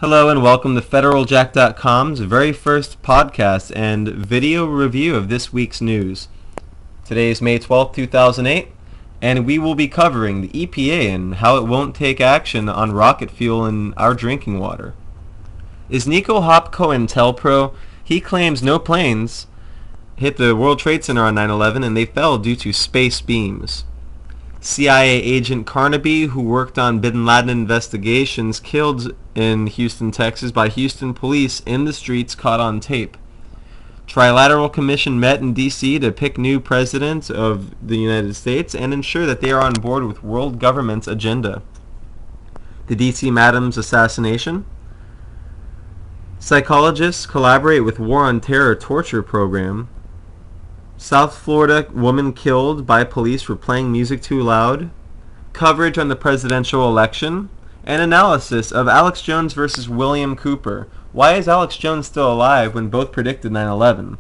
Hello and welcome to FederalJack.com's very first podcast and video review of this week's news. Today is May 12th, 2008, and we will be covering the EPA and how it won't take action on rocket fuel in our drinking water. Is Nico Haup coentelpro? He claims no planes hit the World Trade Center on 9/11 and they fell due to space beams. CIA agent Carnaby, who worked on bin Laden investigations, killed in Houston, Texas by Houston police in the streets, caught on tape. Trilateral Commission met in D.C. to pick new president of the United States and ensure that they are on board with world government's agenda. The D.C. Madam Assassination. Psychologists collaborate with War on Terror torture program. South Florida woman killed by police for playing music too loud. Coverage on the presidential election. And analysis of Alex Jones versus William Cooper. Why is Alex Jones still alive when both predicted 9/11?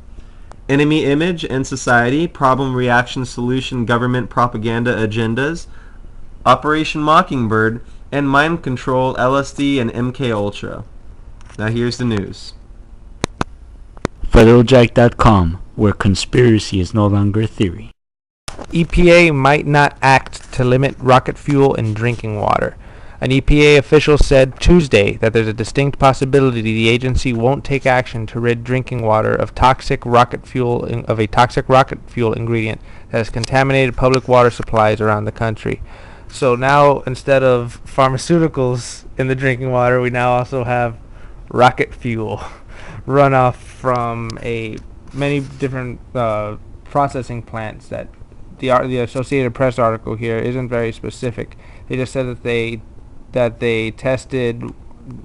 Enemy image and society. Problem reaction solution government propaganda agendas. Operation Mockingbird. And mind control LSD and MK Ultra. Now here's the news. FederalJack.com, where conspiracy is no longer a theory. EPA might not act to limit rocket fuel in drinking water. An EPA official said Tuesday that there's a distinct possibility the agency won't take action to rid drinking water of a toxic rocket fuel ingredient that has contaminated public water supplies around the country. So now, instead of pharmaceuticals in the drinking water, we now also have rocket fuel runoff from many different processing plants. That the Associated Press article here isn't very specific. They just said that they tested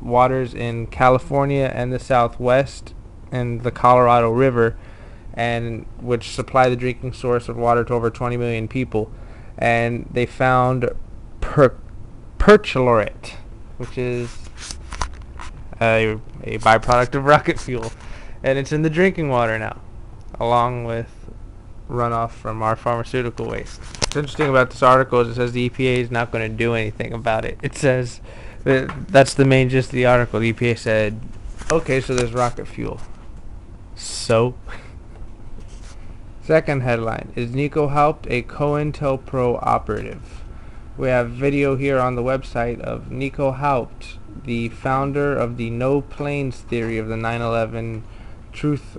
waters in California and the Southwest and the Colorado River, and which supply the drinking source of water to over 20 million people, and they found perchlorate, which is a byproduct of rocket fuel, and it's in the drinking water now, along with runoff from our pharmaceutical waste. What's interesting about this article is it says the EPA is not going to do anything about it. It says that's the main gist of the article. The EPA said, okay, so there's rocket fuel. So? Second headline, is Nico Haup a coentelpro operative? We have video here on the website of Nico Haup, the founder of the no planes theory of the 9/11 truth,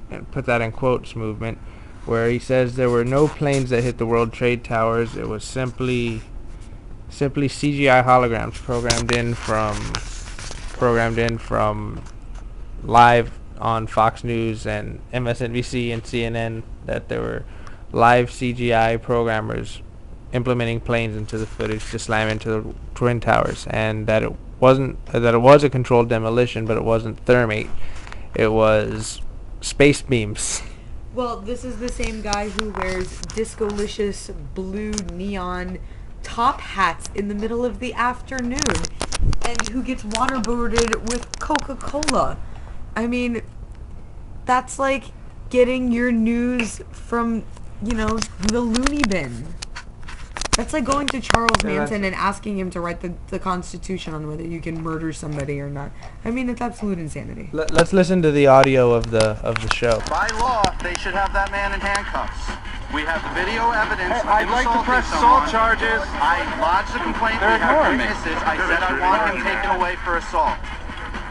and put that in quotes, movement, where he says there were no planes that hit the World Trade Towers. It was simply CGI holograms programmed in from live on Fox News and MSNBC and CNN, that there were live CGI programmers implementing planes into the footage to slam into the Twin Towers, and that it was a controlled demolition, but it wasn't thermate. It was space beams. Well, this is the same guy who wears disco-licious blue neon top hats in the middle of the afternoon and who gets waterboarded with Coca-Cola. I mean, that's like getting your news from, the loony bin. That's like going to Charles Manson and asking him to write the Constitution on whether you can murder somebody or not. I mean, it's absolute insanity. Let's listen to the audio of the show. By law, they should have that man in handcuffs. We have the video evidence. I'd like to press assault charges. I lodged a complaint. They're ignoring me. I said I want him taken away for assault.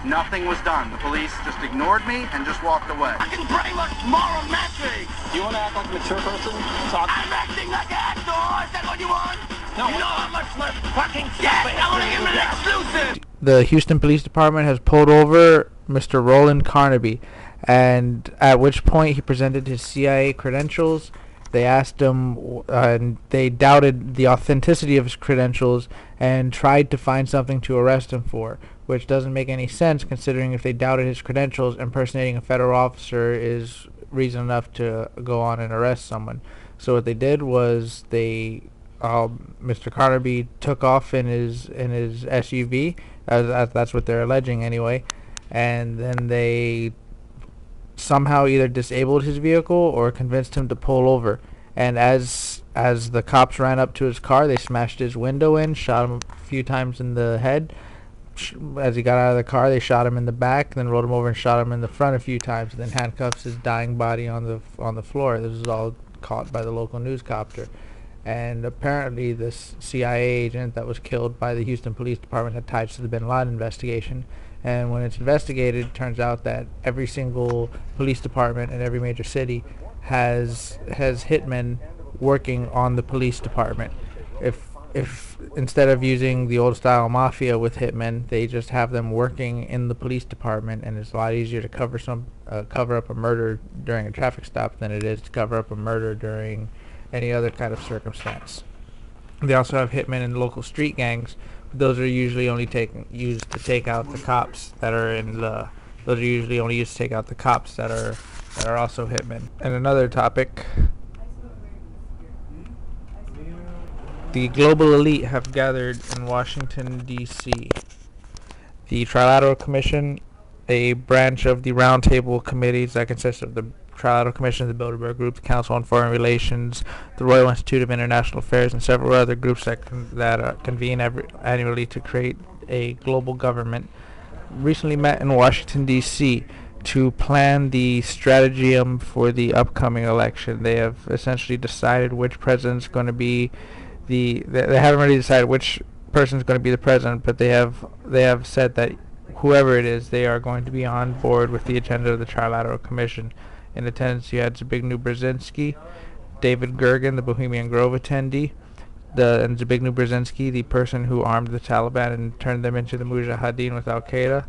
Nothing was done. The police just ignored me and just walked away. I can brainwash moral metrics. You want to act like a mature person? Talk. I'm acting like an actor. Is that what you want? No. You know how much less fucking yes, I want to give him an exclusive. The Houston Police Department has pulled over Mr. Roland Carnaby, and at which point he presented his CIA credentials. They asked him, and they doubted the authenticity of his credentials and tried to find something to arrest him for, which doesn't make any sense considering if they doubted his credentials, impersonating a federal officer is reason enough to go on and arrest someone. So what they did was Mr. Carnaby took off in his SUV, that's what they're alleging anyway, and then they somehow either disabled his vehicle or convinced him to pull over. And as the cops ran up to his car, they smashed his window in, shot him a few times in the head, as he got out of the car, they shot him in the back, then rolled him over and shot him in the front a few times, and then handcuffs his dying body on the floor. This was all caught by the local newscopter. And apparently this CIA agent that was killed by the Houston Police Department had ties to the Bin Laden investigation. And when it's investigated, it turns out that every single police department in every major city has hitmen working on the police department. If instead of using the old style mafia with hitmen, they just have them working in the police department, and it's a lot easier to cover up a murder during a traffic stop than it is to cover up a murder during any other kind of circumstance. They also have hitmen in local street gangs, but those are usually only used to take out the cops that are in the. Those are usually only used to take out the cops that are also hitmen. And another topic. The global elite have gathered in Washington, D.C. The Trilateral Commission, a branch of the roundtable committees that consists of the Trilateral Commission, the Bilderberg Group, the Council on Foreign Relations, the Royal Institute of International Affairs, and several other groups that convene annually to create a global government, recently met in Washington, D.C. to plan the strategium for the upcoming election. They have essentially decided which president's going to be they haven't really decided which person is going to be the president, but they have said that whoever it is, they are going to be on board with the agenda of the Trilateral Commission. In attendance, you had Zbigniew Brzezinski, David Gergen, the Bohemian Grove attendee, and Zbigniew Brzezinski, the person who armed the Taliban and turned them into the Mujahideen with Al-Qaeda.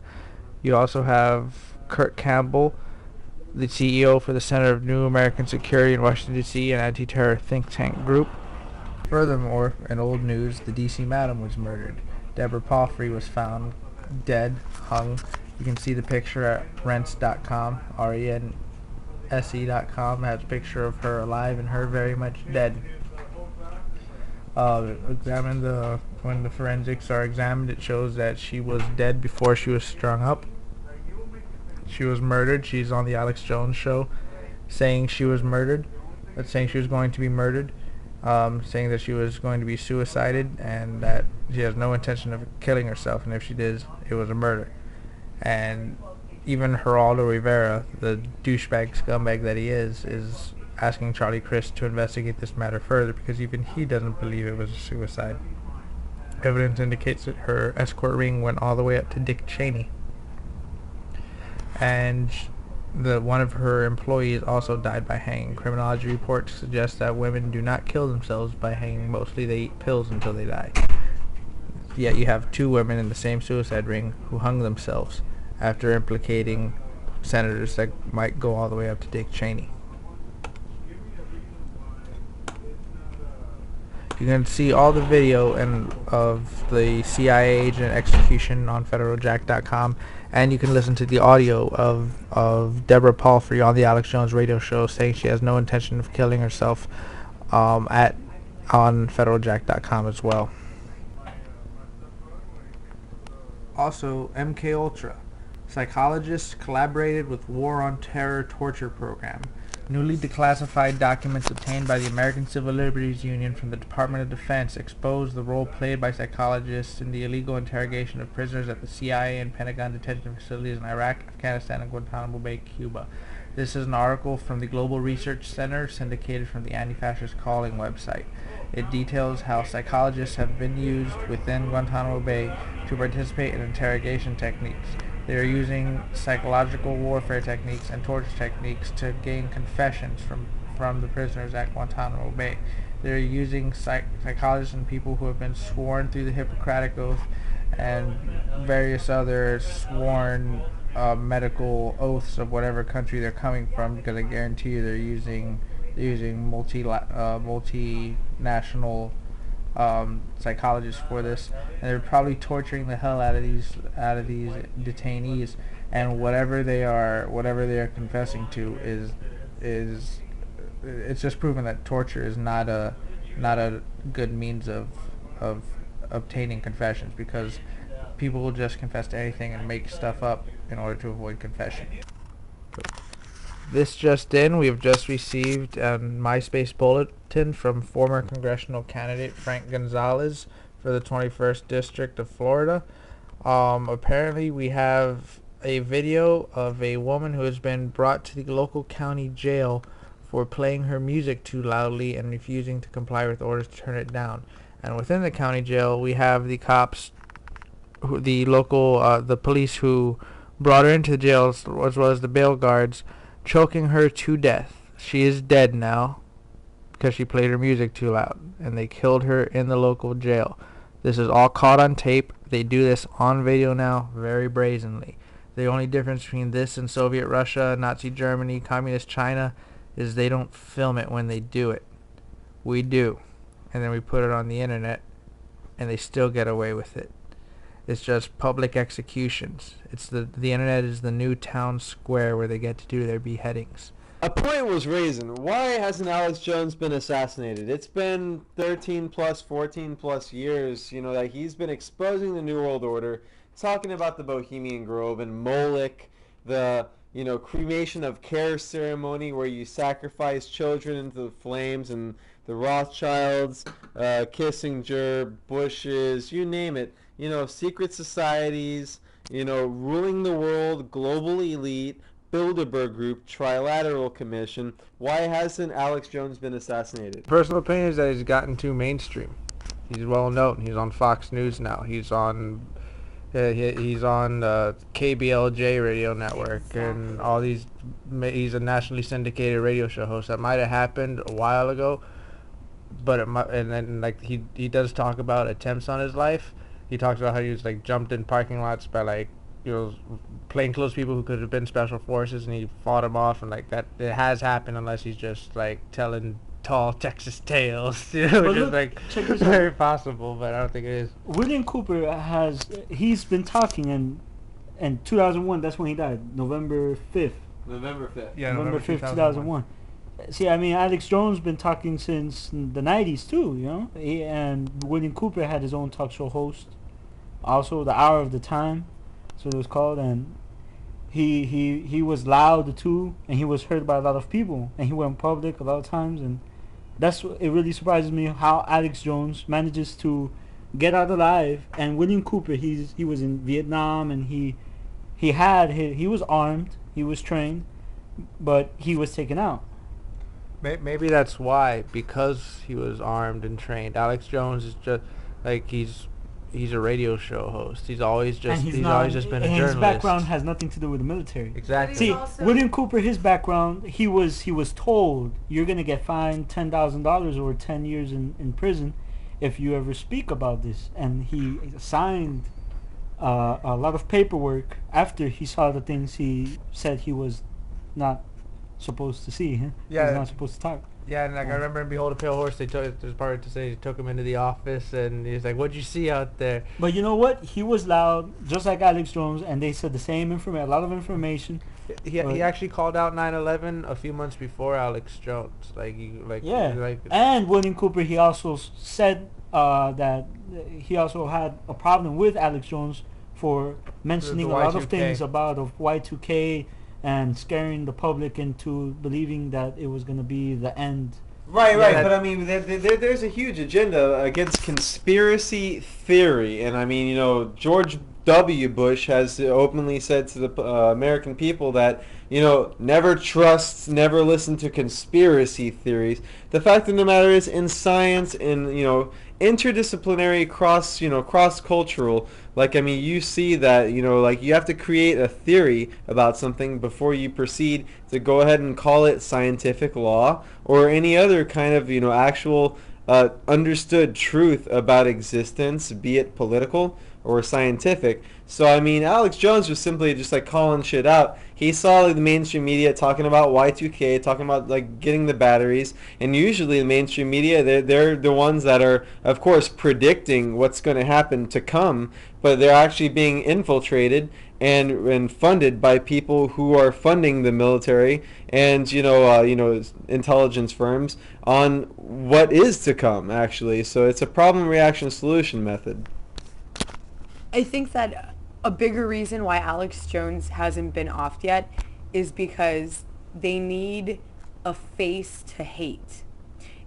You also have Kurt Campbell, the CEO for the Center of New American Security in Washington, D.C., an anti-terror think tank group. Furthermore, in old news, the D.C. Madam was murdered. Deborah Palfrey was found dead, hung. You can see the picture at rents.com, RENSE.com, has a picture of her alive and her very much dead. When the forensics are examined, it shows that she was dead before she was strung up. She was murdered. She's on the Alex Jones show saying she was murdered. Saying she was going to be murdered. Saying that she was going to be suicided and that she has no intention of killing herself, and if she did, it was a murder. And even Geraldo Rivera, the douchebag scumbag that he is asking Charlie Crist to investigate this matter further because even he doesn't believe it was a suicide. Evidence indicates that her escort ring went all the way up to Dick Cheney. And one of her employees also died by hanging. Criminology reports suggest that women do not kill themselves by hanging. Mostly they eat pills until they die. Yet you have two women in the same suicide ring who hung themselves after implicating senators that might go all the way up to Dick Cheney. You can see all the video of the CIA agent execution on federaljack.com, and you can listen to the audio of Deborah Palfrey on the Alex Jones radio show saying she has no intention of killing herself on federaljack.com as well. Also, MKUltra. Psychologists collaborated with War on Terror torture program. Newly declassified documents obtained by the American Civil Liberties Union from the Department of Defense expose the role played by psychologists in the illegal interrogation of prisoners at the CIA and Pentagon detention facilities in Iraq, Afghanistan, and Guantanamo Bay, Cuba. This is an article from the Global Research Center, syndicated from the Anti-Fascist Calling website. It details how psychologists have been used within Guantanamo Bay to participate in interrogation techniques. They are using psychological warfare techniques and torture techniques to gain confessions from the prisoners at Guantanamo Bay. They are using psychologists and people who have been sworn through the Hippocratic Oath and various other sworn medical oaths of whatever country they're coming from, because I guarantee you they're using multinational psychologists for this, and they're probably torturing the hell out of these detainees, and whatever they are confessing to is it's just proven that torture is not a good means of obtaining confessions, because people will just confess to anything and make stuff up in order to avoid confession. This just in, we have just received a MySpace bulletin from former congressional candidate Frank Gonzalez for the 21st District of Florida. Apparently we have a video of a woman who has been brought to the local county jail for playing her music too loudly and refusing to comply with orders to turn it down. And within the county jail, we have the cops, the police who brought her into the jail, as well as the bail guards, choking her to death. She is dead now because she played her music too loud, and they killed her in the local jail. This is all caught on tape. They do this on video now very brazenly. The only difference between this and Soviet Russia, Nazi Germany, Communist China is they don't film it when they do it. We do. And then we put it on the internet, and they still get away with it. It's just public executions. It's the internet is the new town square where they get to do their beheadings. A point was raised. Why hasn't Alex Jones been assassinated? It's been 13 plus, 14 plus years, that he's been exposing the New World Order, talking about the Bohemian Grove and Moloch, the cremation of care ceremony where you sacrifice children into the flames, and the Rothschilds, Kissinger, Bushes, you name it, secret societies, ruling the world, global elite, Bilderberg Group, Trilateral Commission. Why hasn't Alex Jones been assassinated? Personal opinion is that he's gotten too mainstream. He's well known. He's on Fox News now. He's on KBLJ radio network and all these. He's a nationally syndicated radio show host. That might have happened a while ago, but he does talk about attempts on his life. He talks about how he was jumped in parking lots by plainclothes people who could have been special forces, and he fought them off, and that it has happened, unless he's just telling tall Texas tales, which is very possible, but I don't think it is. William Cooper he's been talking in 2001. That's when he died, November 5th. November 5th. Yeah, November 5th, 2001. See, Alex Jones been talking since the 90s too, and William Cooper had his own talk show host, also the Hour of the Time, that's what it was called, and he was loud too, and he was heard by a lot of people, and he went public a lot of times, and it really surprises me how Alex Jones manages to get out alive. And William Cooper, he was in Vietnam, and he was armed, he was trained, but he was taken out. Maybe that's why, because he was armed and trained. Alex Jones is just he's a radio show host. He's always just been a journalist. His background has nothing to do with the military. Exactly. See, William Cooper, his background, he was told you're gonna get fined $10,000 or 10 years in prison if you ever speak about this, and he signed a lot of paperwork after he saw the things he said he was not supposed to see. He was not supposed to talk. Yeah, and I remember in Behold a Pale Horse, there's part to say he took him into the office, and he's like, "What'd you see out there?" But you know what? He was loud, just like Alex Jones, and they said the same information, a lot of information. He actually called out 9/11 a few months before Alex Jones. And William Cooper, he also said that he also had a problem with Alex Jones for mentioning a lot of things about Y2K and scaring the public into believing that it was going to be the end. Right. But I mean, there's a huge agenda against conspiracy theory, and George W. Bush has openly said to the American people that never trust, never listen to conspiracy theories. The fact of the matter is, in science, in interdisciplinary, cross-cultural, you see that you have to create a theory about something before you proceed to go ahead and call it scientific law or any other kind of actual understood truth about existence, be it political or scientific. So Alex Jones was simply just calling shit out. He saw the mainstream media talking about Y2K, talking about getting the batteries, and usually the mainstream media, they're the ones that are, of course, predicting what's going to happen to come, but they're actually being infiltrated and funded by people who are funding the military and intelligence firms on what is to come, actually. So it's a problem reaction solution method. I think that a bigger reason why Alex Jones hasn't been offed yet is because they need a face to hate.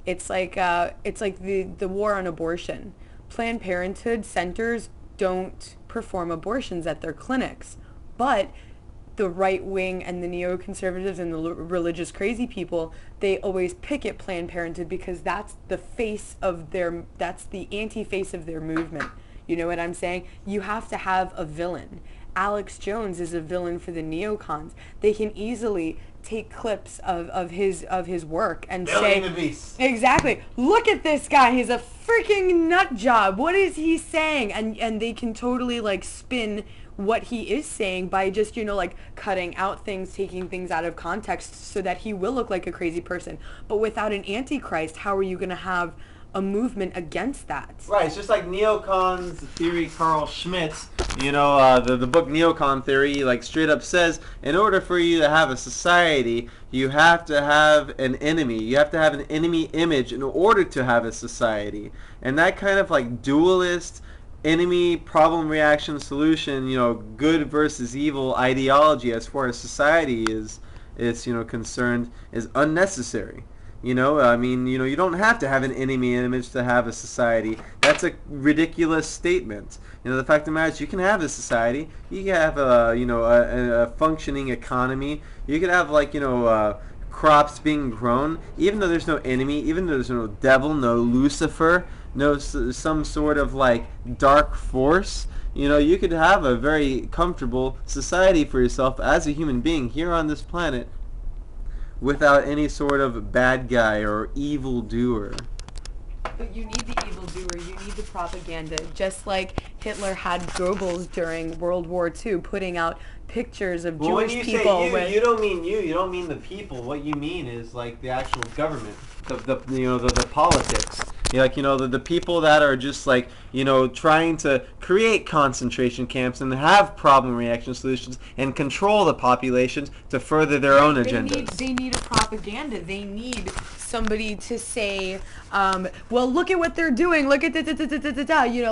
It's like the war on abortion. Planned Parenthood centers don't perform abortions at their clinics. But the right wing and the neoconservatives and the religious crazy people, they always picket Planned Parenthood because that's the anti-face of their movement. You know what I'm saying? You have to have a villain. Alex Jones is a villain for the neocons. They can easily take clips of his work and say, the beast. Exactly. Look at this guy. He's a freaking nut job. What is he saying? And they can totally like spin what he is saying by just, like cutting out things, taking things out of context so that he will look like a crazy person. But without an antichrist, how are you going to have a movement against that? Right, it's just like neocons theory. Carl Schmitt's, the book Neocon Theory, like straight up says, in order for you to have a society, you have to have an enemy. You have to have an enemy image in order to have a society. And that kind of like dualist enemy problem reaction solution, good versus evil ideology as far as society is concerned, is unnecessary. You don't have to have an enemy image to have a society. That's a ridiculous statement. The fact of the matter is, you can have a society. You can have a functioning economy. You can have crops being grown, even though there's no enemy, even though there's no devil, no Lucifer, no some sort of like dark force. You could have a very comfortable society for yourself as a human being here on this planet, without any sort of bad guy or evil doer. But you need the evildoer, you need the propaganda, just like Hitler had Goebbels during World War II putting out pictures of Jewish people. When you say you don't mean you don't mean the people. What you mean is like the actual government, the politics. The people that are just like, trying to create concentration camps and have problem reaction solutions and control the populations to further their own agendas. They need a propaganda. They need somebody to say, well, look at what they're doing. Look at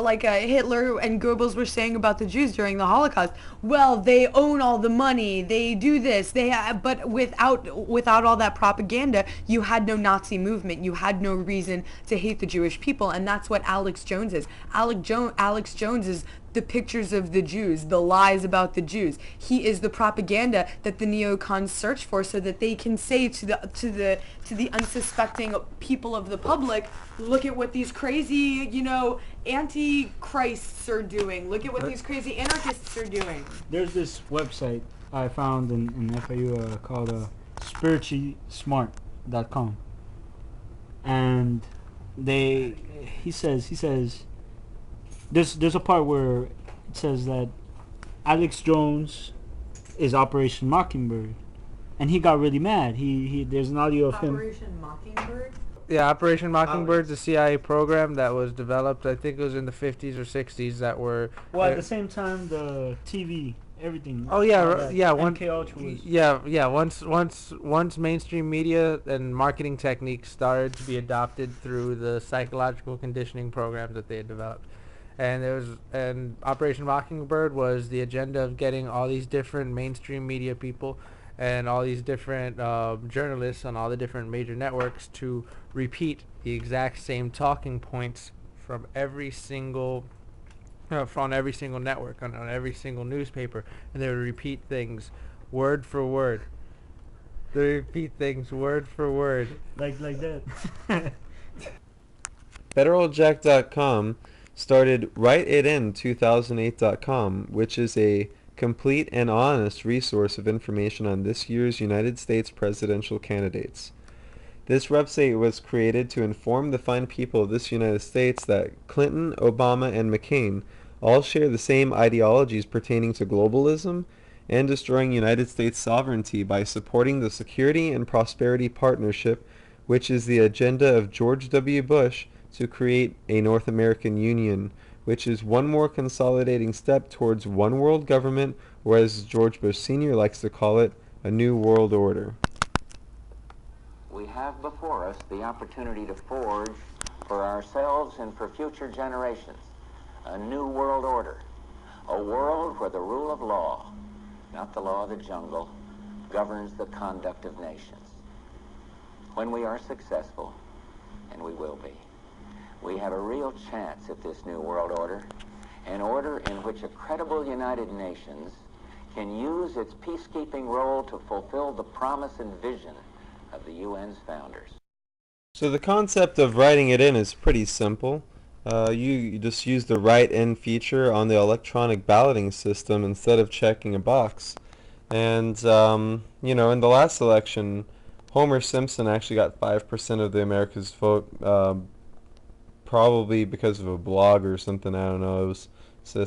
like Hitler and Goebbels were saying about the Jews during the Holocaust. Well, they own all the money. They do this. But without all that propaganda, you had no Nazi movement. You had no reason to hate the Jewish people, and that's what Alex Jones is. Alex Jones is the pictures of the Jews, the lies about the Jews. He is the propaganda that the neocons search for, so that they can say to the unsuspecting people of the public, look at what these crazy, antichrists are doing. Look at what these crazy anarchists are doing. There's this website I found in FAU called spirituallysmart.com, and he says there's a part where it says that Alex Jones is Operation Mockingbird, and he got really mad. He there's an audio of him. Operation Mockingbird? Yeah, Operation Mockingbird's a CIA program that was developed, I think it was in the 50s or 60s, that were... Well, at the same time, the TV, everything. Oh, yeah, yeah. MK Ultra was... Yeah. Once mainstream media and marketing techniques started to be adopted through the psychological conditioning programs that they had developed. And Operation Mockingbird was the agenda of getting all these different mainstream media people and all these different journalists on all the different major networks to repeat the exact same talking points from every single network, on every single newspaper, and they would repeat things word for word. They repeat things word for word. Like that. FederalJack.com started WriteItIn2008.com, which is a complete and honest resource of information on this year's United States presidential candidates. This website was created to inform the fine people of this United States that Clinton, Obama, and McCain all share the same ideologies pertaining to globalism and destroying United States sovereignty by supporting the Security and Prosperity Partnership, which is the agenda of George W. Bush to create a North American Union, which is one more consolidating step towards one world government, or as George Bush Sr. likes to call it, a new world order. We have before us the opportunity to forge for ourselves and for future generations a new world order, a world where the rule of law, not the law of the jungle, governs the conduct of nations. When we are successful, and we will be, we have a real chance at this new world order, an order in which a credible United Nations can use its peacekeeping role to fulfill the promise and vision of the UN's founders. So the concept of writing it in is pretty simple. You just use the write in feature on the electronic balloting system instead of checking a box. And, you know, in the last election, Homer Simpson actually got 5% of the Americans' vote, probably because of a blog or something. I don't know. It was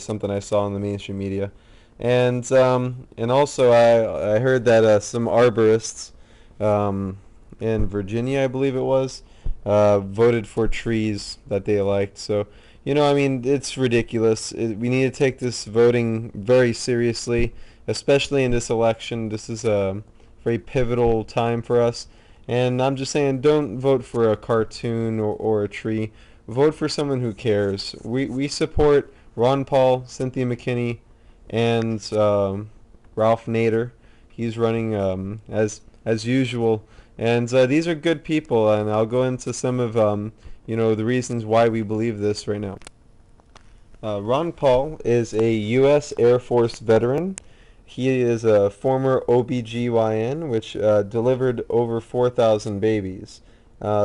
something I saw in the mainstream media. And also I heard that some arborists in Virginia, I believe it was, voted for trees that they liked. So, you know, I mean, it's ridiculous. We need to take this voting very seriously, especially in this election. This is a very pivotal time for us. And I'm just saying, don't vote for a cartoon or a tree. Vote for someone who cares. We support Ron Paul, Cynthia McKinney, and Ralph Nader. He's running as usual. And these are good people, and I'll go into some of you know, the reasons why we believe this right now. Ron Paul is a U.S. Air Force veteran. He is a former OBGYN, which delivered over 4,000 babies,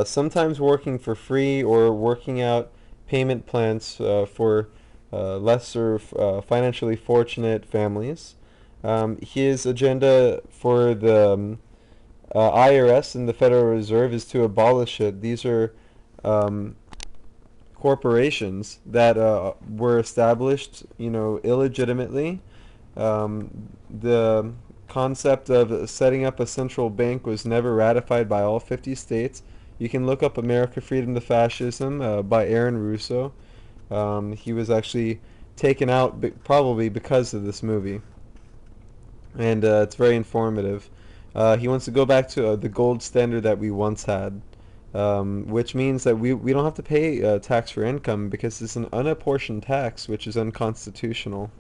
sometimes working for free or working out payment plans for lesser financially fortunate families. His agenda for the IRS and the Federal Reserve is to abolish it. These are corporations that were established, you know, illegitimately. The concept of setting up a central bank was never ratified by all 50 states. You can look up America, Freedom to Fascism by Aaron Russo. He was actually taken out probably because of this movie. And it's very informative. He wants to go back to the gold standard that we once had, which means that we don't have to pay tax for income because it's an unapportioned tax, which is unconstitutional.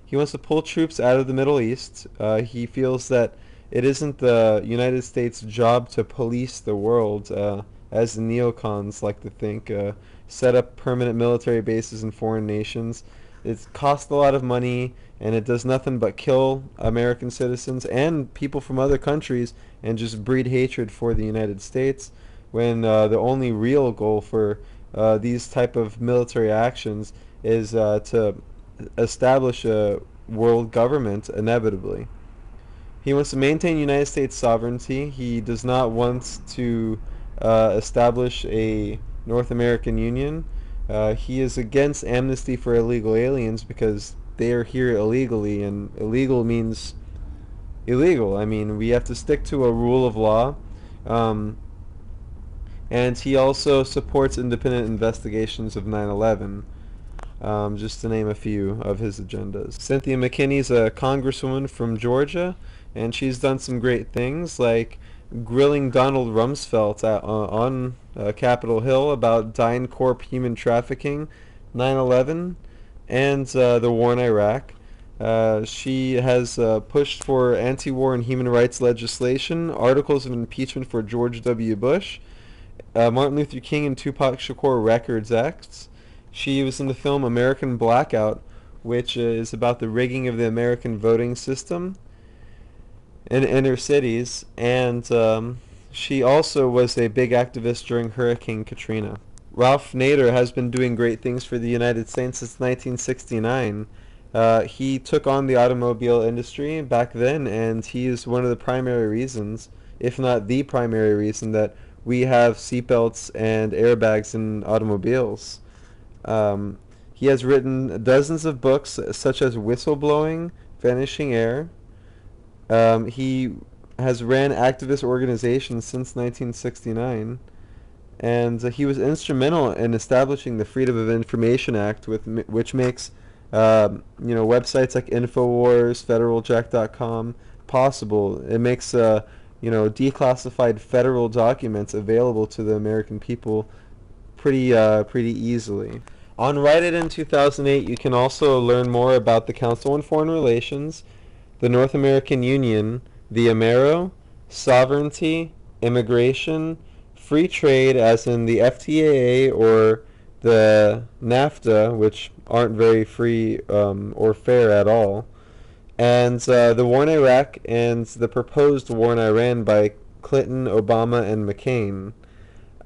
He wants to pull troops out of the Middle East. He feels that it isn't the United States' job to police the world, as the neocons like to think, set up permanent military bases in foreign nations. It costs a lot of money, and it does nothing but kill American citizens and people from other countries and just breed hatred for the United States, when the only real goal for these type of military actions is to establish a world government inevitably. He wants to maintain United States sovereignty. He does not want to establish a North American Union. He is against amnesty for illegal aliens because they are here illegally, and illegal means illegal. I mean, we have to stick to a rule of law. And he also supports independent investigations of 9/11. Just to name a few of his agendas. Cynthia McKinney's a congresswoman from Georgia, and she's done some great things like grilling Donald Rumsfeld on Capitol Hill about DynCorp human trafficking, 9/11, and the war in Iraq. She has pushed for anti-war and human rights legislation, articles of impeachment for George W. Bush, Martin Luther King and Tupac Shakur Records Acts. She was in the film American Blackout, which is about the rigging of the American voting system in inner cities, and she also was a big activist during Hurricane Katrina. Ralph Nader has been doing great things for the United States since 1969. He took on the automobile industry back then, and he is one of the primary reasons, if not the primary reason, that we have seatbelts and airbags in automobiles. He has written dozens of books, such as Whistleblowing, Vanishing Air. He has ran activist organizations since 1969, and he was instrumental in establishing the Freedom of Information Act, which makes websites like Infowars, FederalJack.com possible. It makes declassified federal documents available to the American people pretty easily. On Write It in 2008, you can also learn more about the Council on Foreign Relations, the North American Union, the Amero, sovereignty, immigration, free trade, as in the FTAA or the NAFTA, which aren't very free or fair at all. And the war in Iraq and the proposed war in Iran by Clinton, Obama, and McCain,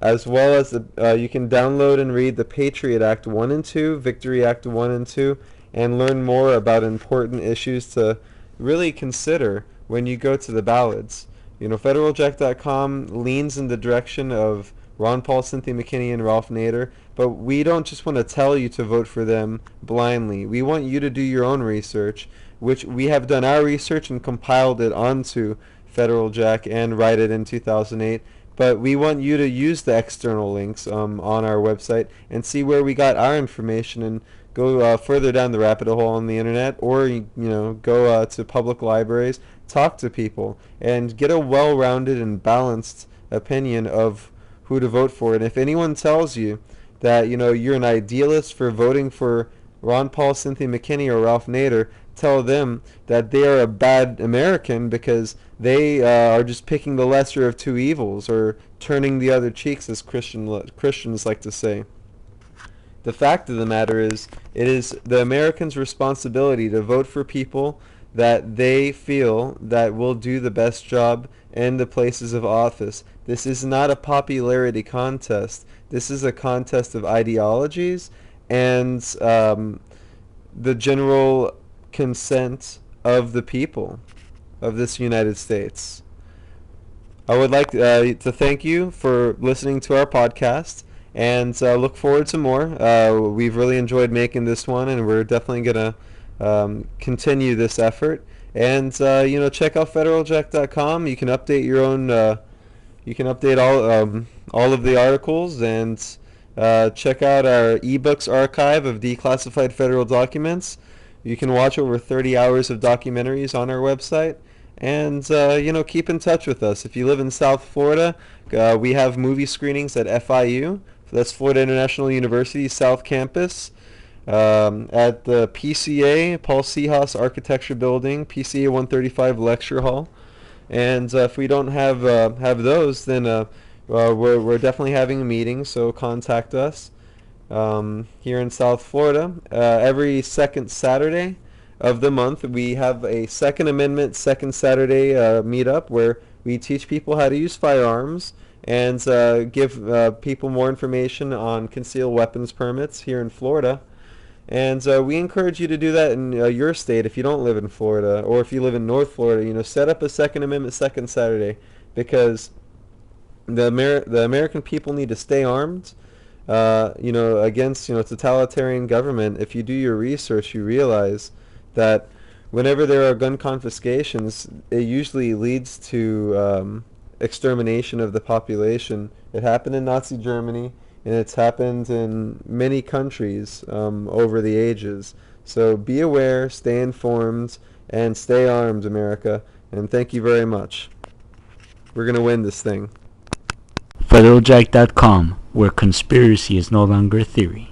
as well as you can download and read the Patriot Act 1 and 2, Victory Act 1 and 2, and learn more about important issues to really consider when you go to the ballots. Federaljack.com leans in the direction of Ron Paul, Cynthia McKinney, and Ralph Nader, but we don't just want to tell you to vote for them blindly. We want you to do your own research, which we have done our research and compiled it onto Federal Jack and write it in 2008. But we want you to use the external links on our website and see where we got our information, and go further down the rabbit hole on the internet, or go to public libraries, talk to people, and get a well-rounded and balanced opinion of who to vote for. And if anyone tells you that you're an idealist for voting for Ron Paul, Cynthia McKinney, or Ralph Nader, tell them that they are a bad American because they are just picking the lesser of two evils, or turning the other cheeks, as Christians like to say. The fact of the matter is, it is the Americans' responsibility to vote for people that they feel that will do the best job in the places of office. This is not a popularity contest. This is a contest of ideologies and the general consent of the people of this United States. I would like to thank you for listening to our podcast, and look forward to more. We've really enjoyed making this one, and we're definitely going to continue this effort. And check out federaljack.com. You can update your own. You can update all of the articles, and check out our ebooks archive of declassified federal documents. You can watch over 30 hours of documentaries on our website. And keep in touch with us. If you live in South Florida, we have movie screenings at FIU. That's Florida International University South Campus, at the PCA, Paul Seahas Architecture Building, PCA 135 Lecture Hall. And if we don't have those, then we're definitely having a meeting, so contact us here in South Florida. Every second Saturday of the month, we have a Second Amendment Second Saturday meetup where we teach people how to use firearms and give people more information on concealed weapons permits here in Florida. And we encourage you to do that in your state if you don't live in Florida, or if you live in North Florida. Set up a Second Amendment Second Saturday, because the American people need to stay armed, against totalitarian government. If you do your research, you realize that whenever there are gun confiscations, it usually leads to extermination of the population. It happened in Nazi Germany, and it's happened in many countries over the ages. So be aware, stay informed, and stay armed, America. And thank you very much. We're going to win this thing. Federaljack.com, where conspiracy is no longer a theory.